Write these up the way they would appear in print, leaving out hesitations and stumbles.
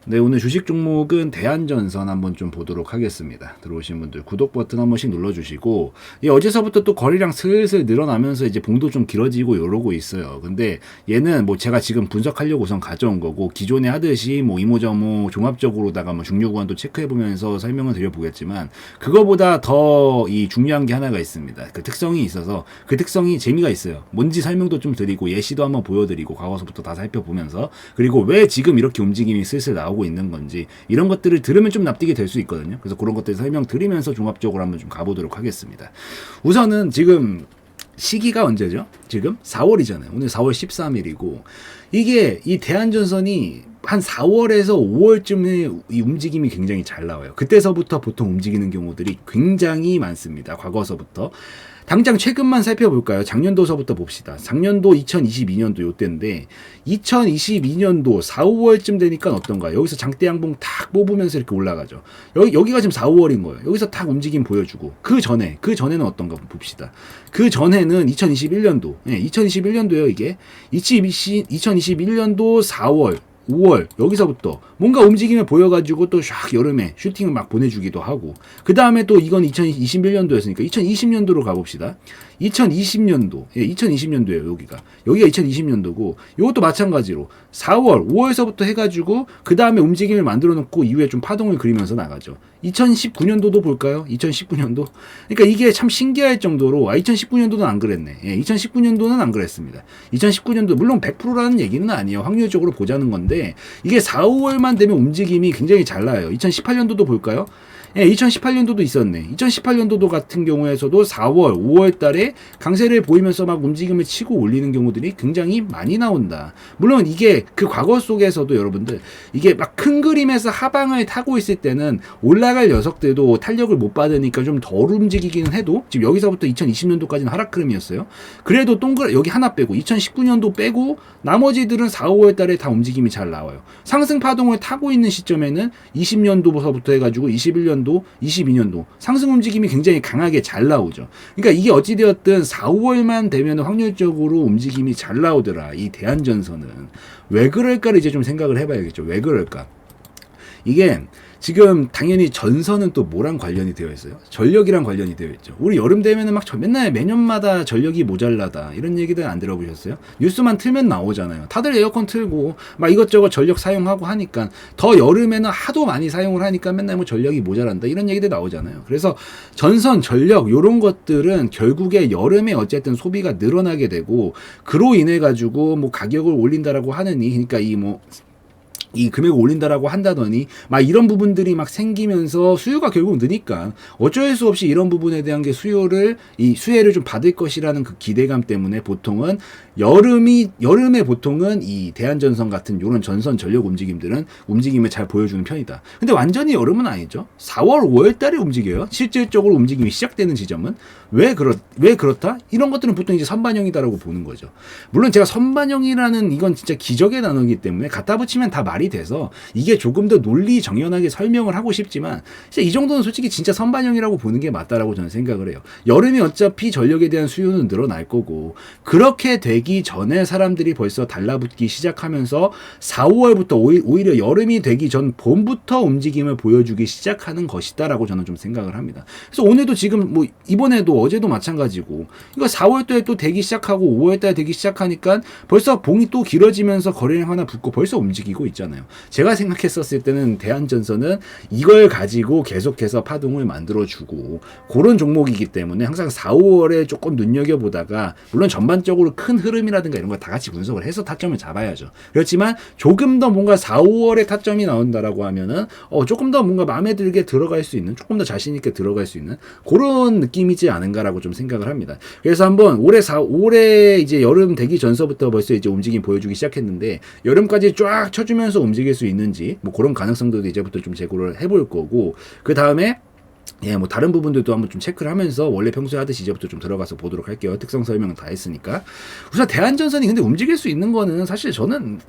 네, 오늘 주식 종목은 대한전선 한번 좀 보도록 하겠습니다. 들어오신 분들 구독 버튼 한 번씩 눌러주시고, 어제서부터 또 거래량 슬슬 늘어나면서 이제 봉도 좀 길어지고 이러고 있어요. 근데 얘는 뭐 제가 지금 분석하려고 우선 가져온 거고, 기존에 하듯이 뭐 이모저모 종합적으로다가 뭐 중요구간도 체크해보면서 설명을 드려보겠지만, 그거보다 더 이 중요한 게 하나가 있습니다. 그 특성이 있어서, 그 특성이 재미가 있어요. 뭔지 설명도 좀 드리고, 예시도 한번 보여드리고, 과거서부터 다 살펴보면서, 그리고 왜 지금 이렇게 움직임이 슬슬 나오고 있는 건지 이런 것들을 들으면 좀 납득이 될 수 있거든요. 그래서 그런 것들 설명드리면서 종합적으로 한번 좀 가보도록 하겠습니다. 우선은 지금 시기가 언제죠? 지금 4월이잖아요. 오늘 4월 13일이고 이게 이 대한전선이 한 4월에서 5월쯤에 이 움직임이 굉장히 잘 나와요. 그때서부터 보통 움직이는 경우들이 굉장히 많습니다. 과거서부터. 당장 최근만 살펴볼까요? 작년도서부터 봅시다. 작년도 2022년도 요때인데 2022년도 4, 5월쯤 되니까 어떤가요? 여기서 장대 양봉 탁 뽑으면서 이렇게 올라가죠. 여기가 지금 4, 5월인 거예요. 여기서 탁 움직임 보여주고 그 전에는 어떤가 봅시다. 그 전에는 2021년도, 2021년도요 이게 2021년도 4월 5월 여기서부터 뭔가 움직임을 보여가지고 또 샥 여름에 슈팅을 막 보내주기도 하고 그 다음에 또 이건 2021년도였으니까 2020년도로 가봅시다. 2020년도 2020년도예요. 여기가 2020년도고 이것도 마찬가지로 4월 5월서부터 해가지고 그 다음에 움직임을 만들어 놓고 이후에 좀 파동을 그리면서 나가죠. 2019년도도 볼까요? 2019년도 그러니까 이게 참 신기할 정도로 2019년도는 안 그랬네. 2019년도는 안 그랬습니다. 2019년도 물론 100%라는 얘기는 아니에요. 확률적으로 보자는 건데 이게 4, 5월만 되면 움직임이 굉장히 잘 나요. 2018년도도 볼까요? 2018년도도 있었네. 2018년도도 같은 경우에서도 4월, 5월 달에 강세를 보이면서 막 움직임을 치고 올리는 경우들이 굉장히 많이 나온다. 물론 이게 그 과거 속에서도 여러분들 이게 막 큰 그림에서 하방을 타고 있을 때는 올라갈 녀석들도 탄력을 못 받으니까 좀 덜 움직이기는 해도 지금 여기서부터 2020년도까지는 하락 흐름이었어요. 그래도 여기 하나 빼고 2019년도 빼고 나머지들은 4, 5월 달에 다 움직임이 잘 나와요. 상승 파동을 타고 있는 시점에는 20년도부터 해가지고 21년도, 22년도 상승 움직임이 굉장히 강하게 잘 나오죠. 그러니까 이게 어찌되었든 4, 5월만 되면 확률적으로 움직임이 잘 나오더라. 이 대한전선은. 왜 그럴까를 이제 좀 생각을 해봐야겠죠. 왜 그럴까? 이게 지금 당연히 전선은 또 뭐랑 관련이 되어 있어요? 전력이랑 관련이 되어 있죠. 우리 여름 되면은 막 맨날 매년마다 전력이 모자라다 이런 얘기들 안 들어보셨어요? 뉴스만 틀면 나오잖아요. 다들 에어컨 틀고 막 이것저것 전력 사용하고 하니까 더 여름에는 하도 많이 사용을 하니까 맨날 뭐 전력이 모자란다 이런 얘기들 나오잖아요. 그래서 전선, 전력 요런 것들은 결국에 여름에 어쨌든 소비가 늘어나게 되고 그로 인해 가지고 뭐 가격을 올린다라고 하느니 그러니까 이 금액을 올린다라고 한다더니 막 이런 부분들이 막 생기면서 수요가 결국 느니까 어쩔 수 없이 이런 부분에 대한 게 수혜를 좀 받을 것이라는 그 기대감 때문에 보통은 여름에 보통은 이 대한전선 같은 이런 전선 전력 움직임을 잘 보여주는 편이다. 근데 완전히 여름은 아니죠. 4월, 5월 달에 움직여요. 실질적으로 움직임이 시작되는 지점은 왜 그렇다? 이런 것들은 보통 이제 선반영이다라고 보는 거죠. 물론 제가 선반영이라는 이건 진짜 기적의 단어이기 때문에 갖다 붙이면 다 말이 돼서 이게 조금 더 논리 정연하게 설명을 하고 싶지만 진짜 이 정도는 솔직히 진짜 선반영이라고 보는 게 맞다라고 저는 생각을 해요. 여름이 어차피 전력에 대한 수요는 늘어날 거고 그렇게 되기 전에 사람들이 벌써 달라붙기 시작하면서 4, 5월부터 오히려 여름이 되기 전 봄부터 움직임을 보여주기 시작하는 것이다라고 저는 좀 생각을 합니다. 그래서 오늘도 지금 뭐 이번에도 어제도 마찬가지고 이거 4월달에 또 되기 시작하고 5월달에 되기 시작하니까 벌써 봉이 또 길어지면서 거래량 하나 붙고 벌써 움직이고 있잖아요. 제가 생각했었을 때는 대한전선은 이걸 가지고 계속해서 파동을 만들어주고 그런 종목이기 때문에 항상 4, 5월에 조금 눈여겨보다가 물론 전반적으로 큰 흐름이라든가 이런 거 다 같이 분석을 해서 타점을 잡아야죠. 그렇지만 조금 더 뭔가 4, 5월에 타점이 나온다라고 하면은 조금 더 뭔가 마음에 들게 들어갈 수 있는 조금 더 자신 있게 들어갈 수 있는 그런 느낌이지 않은가라고 좀 생각을 합니다. 그래서 한번 올해 이제 여름 되기 전서부터 벌써 이제 움직임 보여주기 시작했는데 여름까지 쫙 쳐주면서 움직일 수 있는지 뭐 그런 가능성들도 이제부터 좀 제고를 해볼 거고 그 다음에 뭐 다른 부분들도 한번 좀 체크를 하면서 원래 평소에 하듯이 이제부터 좀 들어가서 보도록 할게요. 특성 설명은 다 했으니까. 우선 대한전선이 근데 움직일 수 있는 거는 사실 저는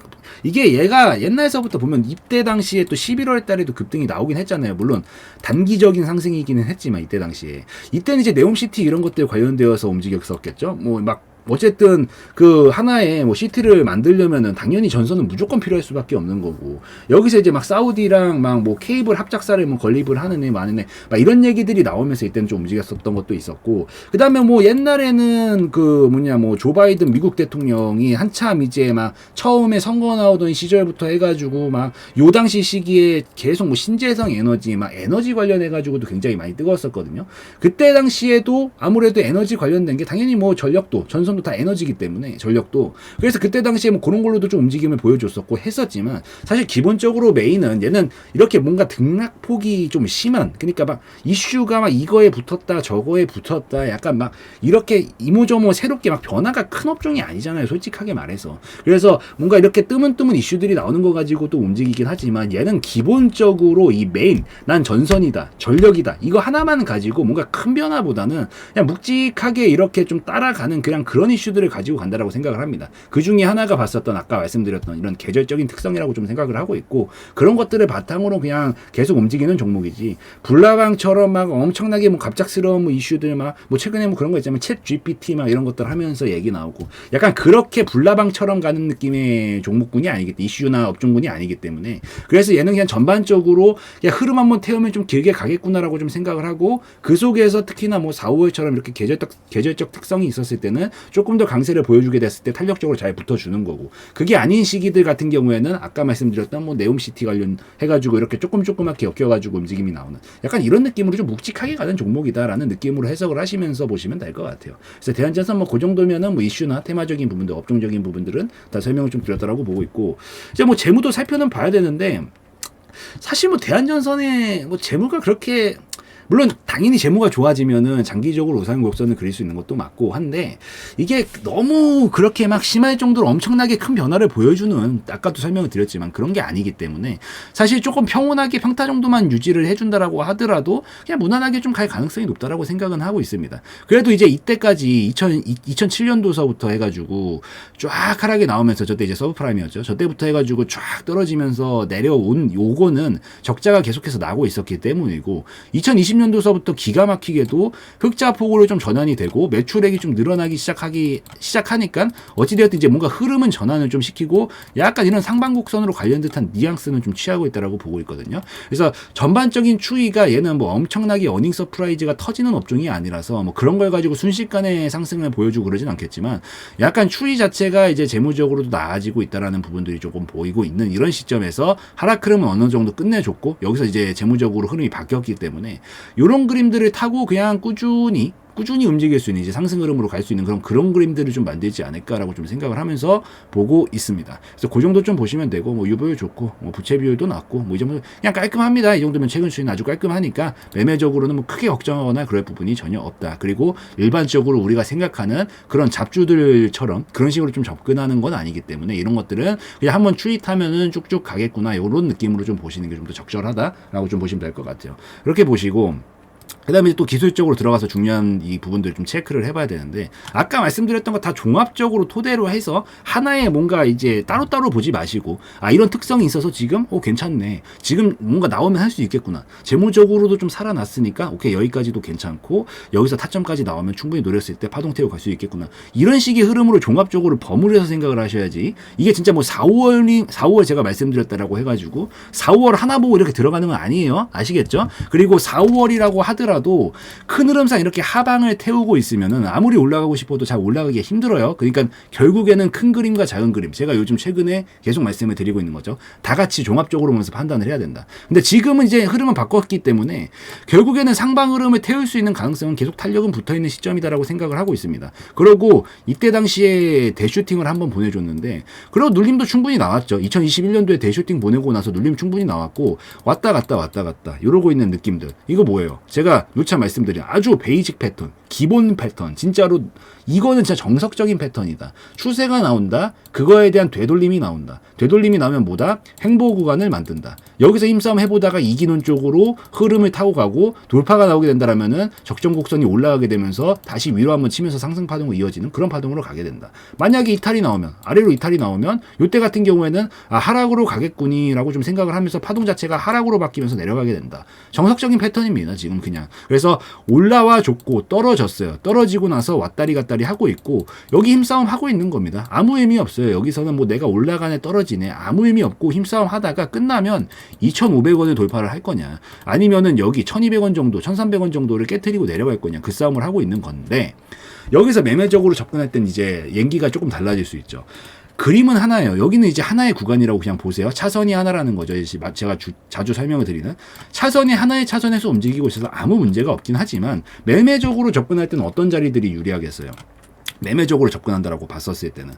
이게 얘가 옛날서부터 보면 입대 당시에 또 11월 달에도 급등이 나오긴 했잖아요. 물론 단기적인 상승이기는 했지만 이때 당시에. 이때는 이제 네옴시티 이런 것들 관련되어서 움직였었겠죠. 뭐 막 어쨌든 그 하나의 뭐 시티를 만들려면은 당연히 전선은 무조건 필요할 수밖에 없는 거고, 여기서 이제 막 사우디랑 막 뭐 케이블 합작사를 뭐 건립을 하는 애 마는 애 막 이런 얘기들이 나오면서 이때는 좀 움직였었던 것도 있었고, 그 다음에 뭐 옛날에는 그 뭐냐 뭐 조 바이든 미국 대통령이 한참 이제 막 처음에 선거 나오던 시절부터 해가지고 막 요 당시 시기에 계속 뭐 신재생 에너지 막 에너지 관련해가지고도 굉장히 많이 뜨거웠었거든요. 그때 당시에도 아무래도 에너지 관련된 게 당연히 뭐 전력도 전선도 다 에너지기 때문에 전력도, 그래서 그때 당시에 뭐 그런 걸로도 좀 움직임을 보여줬었고 했었지만, 사실 기본적으로 메인은 얘는 이렇게 뭔가 등락폭이 좀 심한, 그러니까 막 이슈가 막 이거에 붙었다 저거에 붙었다 약간 막 이렇게 이모저모 새롭게 막 변화가 큰 업종이 아니잖아요, 솔직하게 말해서. 그래서 뭔가 이렇게 뜨문뜨문 이슈들이 나오는 거 가지고 또 움직이긴 하지만, 얘는 기본적으로 이 메인 난 전선이다 전력이다 이거 하나만 가지고 뭔가 큰 변화보다는 그냥 묵직하게 이렇게 좀 따라가는 그냥 그런 이슈들을 가지고 간다라고 생각을 합니다. 그 중에 하나가 봤었던 아까 말씀드렸던 이런 계절적인 특성이라고 좀 생각을 하고 있고, 그런 것들을 바탕으로 그냥 계속 움직이는 종목이지, 불나방처럼 막 엄청나게 뭐 갑작스러운 뭐 이슈들 막 뭐 최근에 뭐 그런 거 있잖아요, 챗 GPT 막 이런 것들 하면서 얘기 나오고 약간 그렇게 불나방처럼 가는 느낌의 종목군이 아니기 때문에, 이슈나 업종군이 아니기 때문에, 그래서 얘는 그냥 전반적으로 그냥 흐름 한번 태우면 좀 길게 가겠구나라고 좀 생각을 하고, 그 속에서 특히나 뭐 4, 5월처럼 이렇게 계절적 특성이 있었을 때는 조금 더 강세를 보여주게 됐을 때 탄력적으로 잘 붙어주는 거고, 그게 아닌 시기들 같은 경우에는 아까 말씀드렸던 뭐 네옴시티 관련 해가지고 이렇게 조그맣게 엮여가지고 움직임이 나오는 약간 이런 느낌으로 좀 묵직하게 가는 종목이다라는 느낌으로 해석을 하시면서 보시면 될 것 같아요. 그래서 대한전선 뭐 그 정도면은 뭐 이슈나 테마적인 부분들, 업종적인 부분들은 다 설명을 좀 드렸다라고 보고 있고, 이제 뭐 재무도 살펴는 봐야 되는데, 사실 뭐 대한전선의 뭐 재무가 그렇게, 물론 당연히 재무가 좋아지면은 장기적으로 우상 곡선을 그릴 수 있는 것도 맞고 한데, 이게 너무 그렇게 막 심할 정도로 엄청나게 큰 변화를 보여주는, 아까도 설명을 드렸지만 그런 게 아니기 때문에 사실 조금 평온하게 평타 정도만 유지를 해준다라고 하더라도 그냥 무난하게 좀 갈 가능성이 높다라고 생각은 하고 있습니다. 그래도 이제 이때까지 2007년도서부터 해가지고 쫙 하락이 나오면서, 저때 이제 서브프라임이었죠. 저때부터 해가지고 쫙 떨어지면서 내려온 요거는 적자가 계속해서 나고 있었기 때문이고, 2020년도서부터 기가 막히게도 흑자폭으로 좀 전환이 되고 매출액이 좀 늘어나기 시작하니까 어찌되었든 이제 뭔가 흐름은 전환을 좀 시키고 약간 이런 상반곡선으로 관련 듯한 뉘앙스는 좀 취하고 있다라고 보고 있거든요. 그래서 전반적인 추이가 얘는 뭐 엄청나게 어닝 서프라이즈가 터지는 업종이 아니라서 뭐 그런 걸 가지고 순식간에 상승을 보여주고 그러진 않겠지만, 약간 추이 자체가 이제 재무적으로도 나아지고 있다라는 부분들이 조금 보이고 있는 이런 시점에서 하락 흐름은 어느 정도 끝내줬고, 여기서 이제 재무적으로 흐름이 바뀌었기 때문에 이런 그림들을 타고 그냥 꾸준히 움직일 수 있는, 이제 상승 흐름으로 갈 수 있는 그런 그림들을 좀 만들지 않을까라고 좀 생각을 하면서 보고 있습니다. 그래서 그 정도 좀 보시면 되고, 뭐 유보율 좋고 뭐 부채 비율도 낮고 뭐 이 정도 그냥 깔끔합니다. 이 정도면 최근 추이는 아주 깔끔하니까 매매적으로는 뭐 크게 걱정하거나 그럴 부분이 전혀 없다. 그리고 일반적으로 우리가 생각하는 그런 잡주들처럼 그런 식으로 좀 접근하는 건 아니기 때문에, 이런 것들은 그냥 한번 추이 타면은 쭉쭉 가겠구나 이런 느낌으로 좀 보시는 게 좀 더 적절하다라고 좀 보시면 될 것 같아요. 그렇게 보시고, 그 다음에 또 기술적으로 들어가서 중요한 이 부분들을 좀 체크를 해봐야 되는데, 아까 말씀드렸던 거 다 종합적으로 토대로 해서 하나의 뭔가 이제 따로따로 보지 마시고, 아 이런 특성이 있어서 지금 괜찮네, 지금 뭔가 나오면 할 수 있겠구나, 재무적으로도 좀 살아났으니까 오케이 여기까지도 괜찮고 여기서 타점까지 나오면 충분히 노렸을 때 파동 태우고 갈 수 있겠구나, 이런 식의 흐름으로 종합적으로 버무려서 생각을 하셔야지, 이게 진짜 뭐 4, 5월 제가 말씀드렸다라고 해가지고 4, 5월 하나 보고 이렇게 들어가는 건 아니에요. 아시겠죠? 그리고 4, 5월이라고 하더라도 큰 흐름상 이렇게 하방을 태우고 있으면은 아무리 올라가고 싶어도 잘 올라가기가 힘들어요. 그러니까 결국에는 큰 그림과 작은 그림, 제가 요즘 최근에 계속 말씀을 드리고 있는 거죠. 다 같이 종합적으로 보면서 판단을 해야 된다. 근데 지금은 이제 흐름은 바꿨기 때문에 결국에는 상방 흐름을 태울 수 있는 가능성은 계속 탄력은 붙어있는 시점이다라고 생각을 하고 있습니다. 그리고 이때 당시에 대슈팅을 한번 보내줬는데, 그리고 눌림도 충분히 나왔죠. 2021년도에 대슈팅 보내고 나서 눌림 충분히 나왔고 왔다 갔다 이러고 있는 느낌들, 이거 뭐예요? 제가 누차 말씀드린 아주 베이직 패턴, 기본 패턴, 진짜로 이거는 진짜 정석적인 패턴이다. 추세가 나온다, 그거에 대한 되돌림이 나온다. 되돌림이 나오면 뭐다? 행보 구간을 만든다. 여기서 힘싸움 해보다가 이기는 쪽으로 흐름을 타고 가고 돌파가 나오게 된다라면은 적정 곡선이 올라가게 되면서 다시 위로 한번 치면서 상승 파동으로 이어지는 그런 파동으로 가게 된다. 만약에 이탈이 나오면, 아래로 이탈이 나오면 요때 같은 경우에는 아 하락으로 가겠구니라고 좀 생각을 하면서 파동 자체가 하락으로 바뀌면서 내려가게 된다. 정석적인 패턴입니다. 지금 그냥. 그래서 올라와 줬고 떨어져 떨어졌어요. 떨어지고 나서 왔다리 갔다리 하고 있고 여기 힘싸움 하고 있는 겁니다. 아무 의미 없어요. 여기서는 뭐 내가 올라가네 떨어지네 아무 의미 없고 힘싸움 하다가 끝나면 2,500원을 돌파를 할 거냐 아니면은 여기 1,200원 정도 1,300원 정도를 깨트리고 내려갈 거냐 그 싸움을 하고 있는 건데 여기서 매매적으로 접근할 땐 이제 연기가 조금 달라질 수 있죠. 그림은 하나예요. 여기는 이제 하나의 구간이라고 그냥 보세요. 차선이 하나라는 거죠. 제가 자주 설명을 드리는 차선이 하나의 차선에서 움직이고 있어서 아무 문제가 없긴 하지만 매매적으로 접근할 때는 어떤 자리들이 유리하겠어요. 매매적으로 접근한다라고 봤었을 때는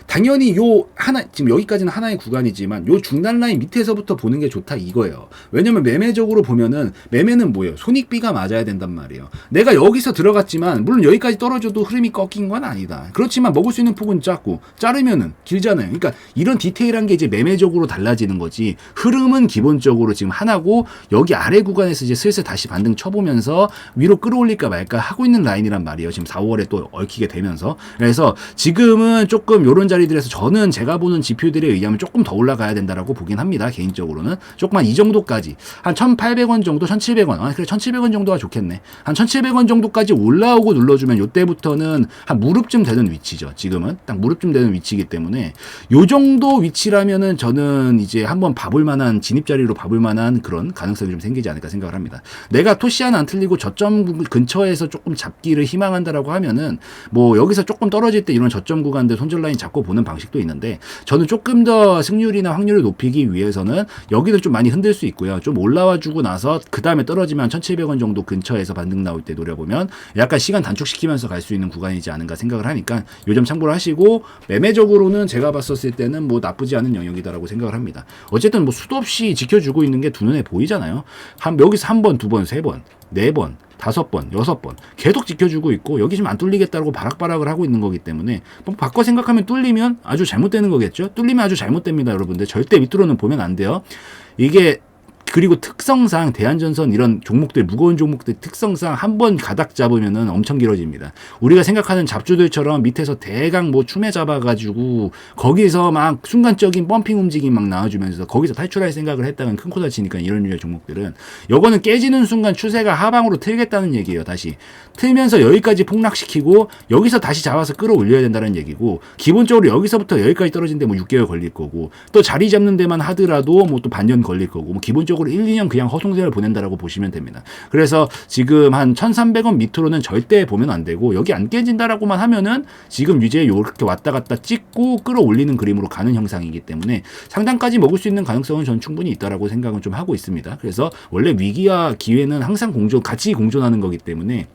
당연히 요 하나 지금 여기까지는 하나의 구간이지만 요 중단 라인 밑에서부터 보는 게 좋다 이거예요. 왜냐면 매매적으로 보면은 매매는 뭐예요? 손익비가 맞아야 된단 말이에요. 내가 여기서 들어갔지만 물론 여기까지 떨어져도 흐름이 꺾인 건 아니다. 그렇지만 먹을 수 있는 폭은 작고 자르면은 길잖아요. 그러니까 이런 디테일한 게 이제 매매적으로 달라지는 거지. 흐름은 기본적으로 지금 하나고 여기 아래 구간에서 이제 슬슬 다시 반등 쳐보면서 위로 끌어올릴까 말까 하고 있는 라인이란 말이에요. 지금 4월에 또 얽히게 되면서 그래서 지금은 조금 요런 자리들에서 저는 제가 보는 지표들에 의하면 조금 더 올라가야 된다라고 보긴 합니다. 개인적으로는 조금 한 이 정도까지 한 1,800원 정도 1,700원 그래 1,700원 정도가 좋겠네. 한 1,700원 정도까지 올라오고 눌러주면 요때부터는 한 무릎쯤 되는 위치죠. 지금은 딱 무릎쯤 되는 위치이기 때문에 요 정도 위치라면은 저는 이제 한번 봐볼 만한 진입자리로 봐볼 만한 그런 가능성이 좀 생기지 않을까 생각을 합니다. 내가 토시 하나 안 틀리고 저점 근처에서 조금 잡기를 희망한다라고 하면은 뭐 여기서 조금 떨어질 때 이런 저점 구간들 손절 라인 잡고 보는 방식도 있는데 저는 조금 더 승률이나 확률을 높이기 위해서는 여기를 좀 많이 흔들 수 있고요. 좀 올라와 주고 나서 그 다음에 떨어지면 1,700원 정도 근처에서 반등 나올 때 노려보면 약간 시간 단축시키면서 갈 수 있는 구간이지 않은가 생각을 하니까 요 점 참고를 하시고 매매적으로는 제가 봤었을 때는 뭐 나쁘지 않은 영역이다라고 생각을 합니다. 어쨌든 뭐 수도 없이 지켜주고 있는 게 두 눈에 보이잖아요. 여기서 한 번, 두 번, 세 번, 네 번 5번, 6번 계속 지켜주고 있고 여기 지금 안 뚫리겠다고 바락바락을 하고 있는 거기 때문에 뭐 바꿔 생각하면 뚫리면 아주 잘못되는 거겠죠. 뚫리면 아주 잘못됩니다. 여러분들 절대 밑으로는 보면 안 돼요. 이게 그리고 특성상 대한전선 이런 종목들 무거운 종목들 특성상 한 번 가닥 잡으면은 엄청 길어집니다. 우리가 생각하는 잡주들처럼 밑에서 대강 뭐 추매 잡아가지고 거기서 막 순간적인 펌핑 움직임 막 나와주면서 거기서 탈출할 생각을 했다면 큰 코 다치니까 이런 류의 종목들은 요거는 깨지는 순간 추세가 하방으로 틀겠다는 얘기예요. 다시 틀면서 여기까지 폭락시키고 여기서 다시 잡아서 끌어올려야 된다는 얘기고 기본적으로 여기서부터 여기까지 떨어진데 뭐 6개월 걸릴 거고 또 자리 잡는 데만 하더라도 뭐 또 반년 걸릴 거고 뭐 기본적으로 1, 2년 그냥 허송세월 보낸다라고 보시면 됩니다. 그래서 지금 한 1,300원 밑으로는 절대 보면 안 되고 여기 안 깨진다라고만 하면은 지금 이제 이렇게 왔다 갔다 찍고 끌어올리는 그림으로 가는 형상이기 때문에 상단까지 먹을 수 있는 가능성은 전 충분히 있다라고 생각은 좀 하고 있습니다. 그래서 원래 위기와 기회는 항상 같이 공존하는 거기 때문에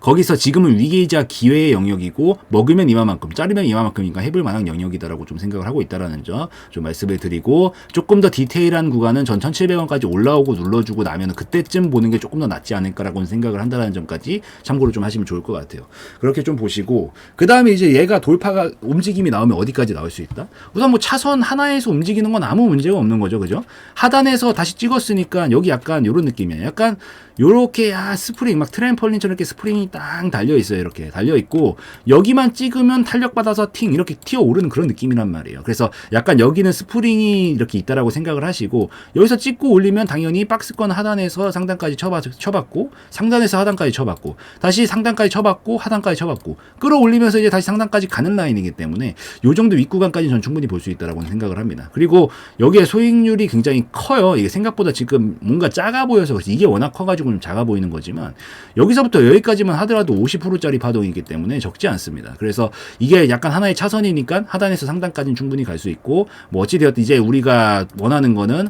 거기서 지금은 위기이자 기회의 영역이고 먹으면 이만큼 자르면 이만큼이니까 해볼 만한 영역이다라고 좀 생각을 하고 있다라는 점 좀 말씀을 드리고 조금 더 디테일한 구간은 전 1,700원까지 올라오고 눌러주고 나면 그때쯤 보는 게 조금 더 낫지 않을까라고 생각을 한다는 점까지 참고로 좀 하시면 좋을 것 같아요. 그렇게 좀 보시고 그 다음에 이제 얘가 돌파가 움직임이 나오면 어디까지 나올 수 있다? 우선 뭐 차선 하나에서 움직이는 건 아무 문제가 없는 거죠, 그죠? 하단에서 다시 찍었으니까 여기 약간 이런 느낌이에요. 약간 요렇게 스프링 막 트램펄린처럼 이렇게 스프링이 딱 달려 있어요. 이렇게 달려 있고 여기만 찍으면 탄력 받아서 이렇게 튀어 오르는 그런 느낌이란 말이에요. 그래서 약간 여기는 스프링이 이렇게 있다라고 생각을 하시고 여기서 찍고 올리면 당연히 박스권 하단에서 상단까지 쳐봤고 상단에서 하단까지 쳐봤고 다시 상단까지 쳐봤고 하단까지 쳐봤고 끌어올리면서 이제 다시 상단까지 가는 라인이기 때문에 요 정도 윗구간까지 전 충분히 볼 수 있다라고 생각을 합니다. 그리고 여기에 소익률이 굉장히 커요. 이게 생각보다 지금 뭔가 작아 보여서 그렇지 이게 워낙 커가지고 좀 작아 보이는 거지만 여기서부터 여기까지만 하더라도 50%짜리 파동이기 때문에 적지 않습니다. 그래서 이게 약간 하나의 차선이니까 하단에서 상단까지는 충분히 갈 수 있고 뭐 어찌되었든 이제 우리가 원하는 거는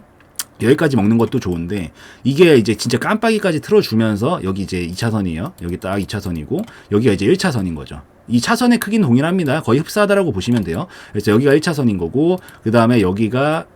여기까지 먹는 것도 좋은데 이게 이제 진짜 깜빡이까지 틀어주면서 여기 이제 2차선이에요. 여기 딱 2차선이고 여기가 이제 1차선인 거죠. 이 차선의 크기는 동일합니다. 거의 흡사하다라고 보시면 돼요. 그래서 여기가 1차선인 거고 그 다음에 여기가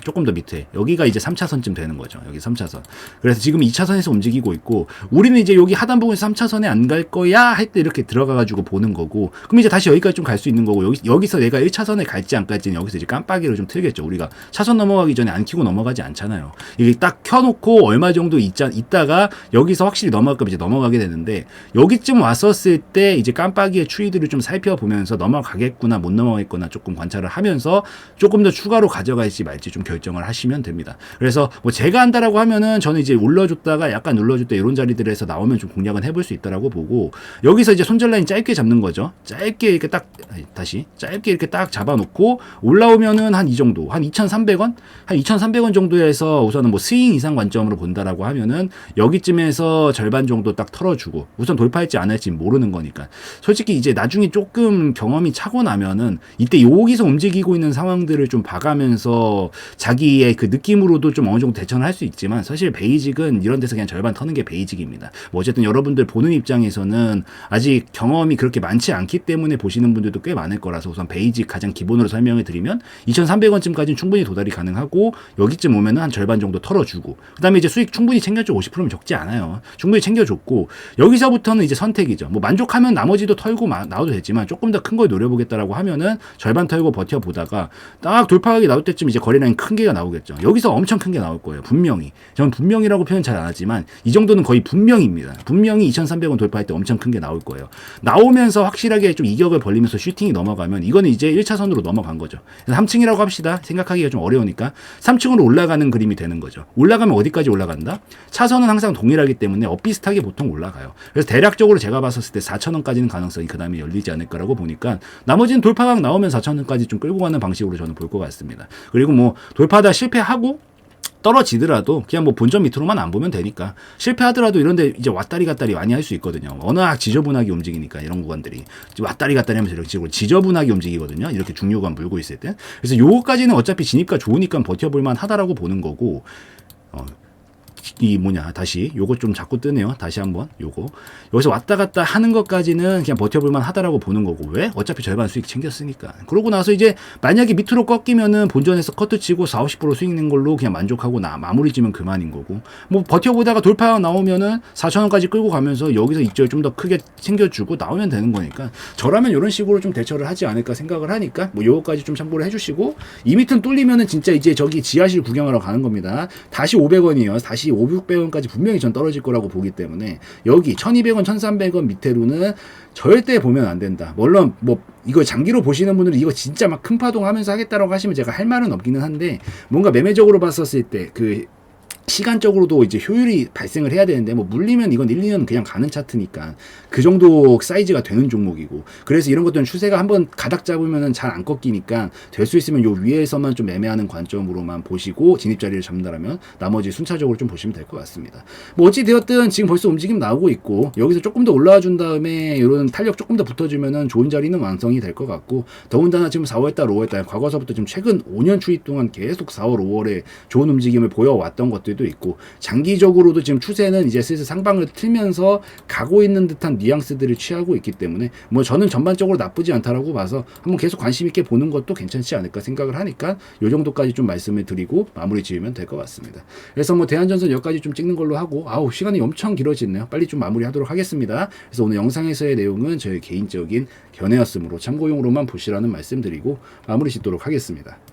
조금 더 밑에 여기가 이제 3차선쯤 되는 거죠. 여기 3차선. 그래서 지금 2차선에서 움직이고 있고 우리는 이제 여기 하단 부분에서 3차선에 안 갈 거야 할 때 이렇게 들어가 가지고 보는 거고 그럼 이제 다시 여기까지 좀 갈 수 있는 거고 여기서 내가 1차선에 갈지 안 갈지는 여기서 이제 깜빡이로 좀 틀겠죠. 우리가 차선 넘어가기 전에 안 켜고 넘어가지 않잖아요. 이게 딱 켜놓고 얼마 정도 있다가 여기서 확실히 넘어갈까 이제 넘어가게 되는데 여기쯤 왔었을 때 이제 깜빡이의 추이들을 좀 살펴보면서 넘어가겠구나 못 넘어가겠구나 조금 관찰을 하면서 조금 더 추가로 가져갈지 말지 좀 결정을 하시면 됩니다. 그래서 뭐 제가 한다라고 하면은 저는 이제 올려줬다가 약간 눌러줬다 이런 자리들에서 나오면 좀 공략은 해볼 수 있다라고 보고, 여기서 이제 손절 라인 짧게 잡는 거죠. 짧게 이렇게 딱 다시 짧게 이렇게 딱 잡아놓고 올라오면은 한 이 정도, 한 2,300원, 한 2,300원 정도에서 우선은 뭐 스윙 이상 관점으로 본다라고 하면은 여기쯤에서 절반 정도 딱 털어주고, 우선 돌파할지 안 할지 모르는 거니까 솔직히 이제 나중에 조금 경험이 차고 나면은 이때 여기서 움직이고 있는 상황들을 좀 봐가면서 자기의 그 느낌으로도 좀 어느 정도 대처를 할 수 있지만, 사실 베이직은 이런 데서 그냥 절반 터는 게 베이직입니다. 뭐 어쨌든 여러분들 보는 입장에서는 아직 경험이 그렇게 많지 않기 때문에 보시는 분들도 꽤 많을 거라서 우선 베이직 가장 기본으로 설명을 드리면 2,300원쯤까지는 충분히 도달이 가능하고, 여기쯤 오면은 한 절반 정도 털어주고, 그 다음에 이제 수익 충분히 챙겨줘. 50%면 적지 않아요. 충분히 챙겨줬고, 여기서부터는 이제 선택이죠. 뭐 만족하면 나머지도 털고 나와도 되지만 조금 더 큰 걸 노려보겠다라고 하면은 절반 털고 버텨보다가 딱 돌파하기 나올 때쯤 이제 거래라인 큰 게가 나오겠죠. 여기서 엄청 큰 게 나올 거예요. 분명히. 저는 분명이라고 표현 잘 안 하지만 이 정도는 거의 분명입니다. 분명히 2,300원 돌파할 때 엄청 큰 게 나올 거예요. 나오면서 확실하게 좀 이격을 벌리면서 슈팅이 넘어가면 이거는 이제 1차선으로 넘어간 거죠. 3층이라고 합시다. 생각하기가 좀 어려우니까 3층으로 올라가는 그림이 되는 거죠. 올라가면 어디까지 올라간다? 차선은 항상 동일하기 때문에 엇비슷하게 보통 올라가요. 그래서 대략적으로 제가 봤었을 때 4,000원까지는 가능성이 그 다음에 열리지 않을까라고 보니까 나머지는 돌파각 나오면 4,000원까지 좀 끌고 가는 방식으로 저는 볼 것 같습니다. 그리고 뭐 돌파다 실패하고 떨어지더라도 그냥 뭐 본전 밑으로만 안 보면 되니까, 실패하더라도 이런데 이제 왔다리 갔다리 많이 할 수 있거든요. 워낙 지저분하게 움직이니까 이런 구간들이 왔다리 갔다리 하면서 이렇게 지저분하게 움직이거든요. 이렇게 중요한 물고 있을 때. 그래서 요거까지는 어차피 지니까 좋으니까 버텨볼만 하다라고 보는 거고, 다시 요거 좀 자꾸 뜨네요. 다시 한번 요거 여기서 왔다 갔다 하는 것까지는 그냥 버텨볼만 하다라고 보는 거고, 왜? 어차피 절반 수익 챙겼으니까. 그러고 나서 이제 만약에 밑으로 꺾이면은 본전에서 커트 치고 40-50% 수익 낸 걸로 그냥 만족하고 마무리 지면 그만인 거고, 뭐 버텨보다가 돌파 나오면은 4,000원까지 끌고 가면서 여기서 이쪽을 좀 더 크게 챙겨주고 나오면 되는 거니까, 저라면 이런 식으로 좀 대처를 하지 않을까 생각을 하니까 뭐 요거까지 좀 참고를 해주시고, 이 밑은 뚫리면은 진짜 이제 저기 지하실 구경하러 가는 겁니다. 다시 500원이에요. 다시 500~600원까지 분명히 전 떨어질 거라고 보기 때문에 여기 1,200원, 1,300원 밑으로는 절대 보면 안 된다. 물론 뭐 이거 장기로 보시는 분들은 이거 진짜 막 큰 파동 하면서 하겠다라고 하시면 제가 할 말은 없기는 한데, 뭔가 매매적으로 봤었을 때 그 시간적으로도 이제 효율이 발생을 해야 되는데, 뭐 물리면 이건 1, 2년 그냥 가는 차트니까 그 정도 사이즈가 되는 종목이고, 그래서 이런 것들은 추세가 한번 가닥 잡으면은 잘 안 꺾이니까 될 수 있으면 요 위에서만 좀 매매하는 관점으로만 보시고 진입 자리를 잡는다라면 나머지 순차적으로 좀 보시면 될 것 같습니다. 뭐 어찌 되었든 지금 벌써 움직임 나오고 있고, 여기서 조금 더 올라와 준 다음에 이런 탄력 조금 더 붙어주면은 좋은 자리는 완성이 될 것 같고, 더군다나 지금 4월달, 5월달 과거서부터 지금 최근 5년 추이 동안 계속 4월, 5월에 좋은 움직임을 보여왔던 것들도 있고, 장기적으로도 지금 추세는 이제 슬슬 상방을 틀면서 가고 있는 듯한 뉘앙스들을 취하고 있기 때문에 뭐 저는 전반적으로 나쁘지 않다라고 봐서 한번 계속 관심 있게 보는 것도 괜찮지 않을까 생각을 하니까 요 정도까지 좀 말씀을 드리고 마무리 지으면 될 것 같습니다. 그래서 뭐 대한전선 여기까지 좀 찍는 걸로 하고, 시간이 엄청 길어지네요. 빨리 좀 마무리하도록 하겠습니다. 그래서 오늘 영상에서의 내용은 저희 개인적인 견해였으므로 참고용으로만 보시라는 말씀 드리고 마무리 짓도록 하겠습니다.